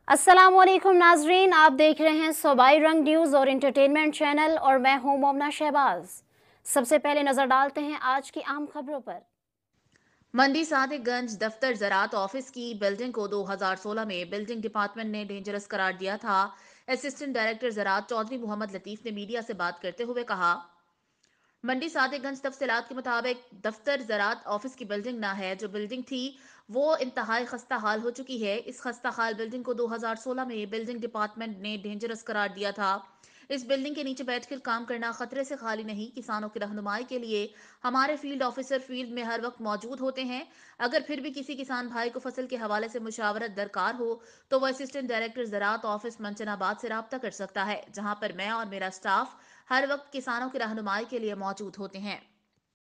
अस्सलामुअलैकुम नाजरीन, आप देख रहे हैं सूबाई रंग न्यूज़ और इंटरटेनमेंट चैनल और मैं हूं मोमना शहबाज। सबसे पहले नजर डालते हैं आज की आम खबरों पर। मंडी सादिकगंज दफ्तर ज़राअत ऑफिस की बिल्डिंग को 2016 में बिल्डिंग डिपार्टमेंट ने डेंजरस करार दिया था। असिस्टेंट डायरेक्टर ज़राअत चौधरी मोहम्मद लतीफ ने मीडिया से बात करते हुए कहा, मंडी सादिकगंज तफसीलात के मुताबिक दफ्तर ज़राअत ऑफिस की बिल्डिंग ना है। जो बिल्डिंग थी वो इंतहाई खस्ता हाल हो चुकी है। इस खस्ता हाल बिल्डिंग को 2016 में बिल्डिंग डिपार्टमेंट ने डेंजरस करार दिया था। इस बिल्डिंग के नीचे बैठकर काम करना खतरे से खाली नहीं। किसानों की रहनुमाई के लिए हमारे फील्ड ऑफिसर फील्ड में हर वक्त मौजूद होते हैं। अगर फिर भी किसी किसान भाई को फसल के हवाले से मुशावरत दरकार हो तो वह असिस्टेंट डायरेक्टर ज़राअत ऑफिस मंचनाबाद से रब्ता कर सकता है, जहां पर मैं और मेरा स्टाफ हर वक्त किसानों की रहनुमाई के लिए मौजूद होते हैं।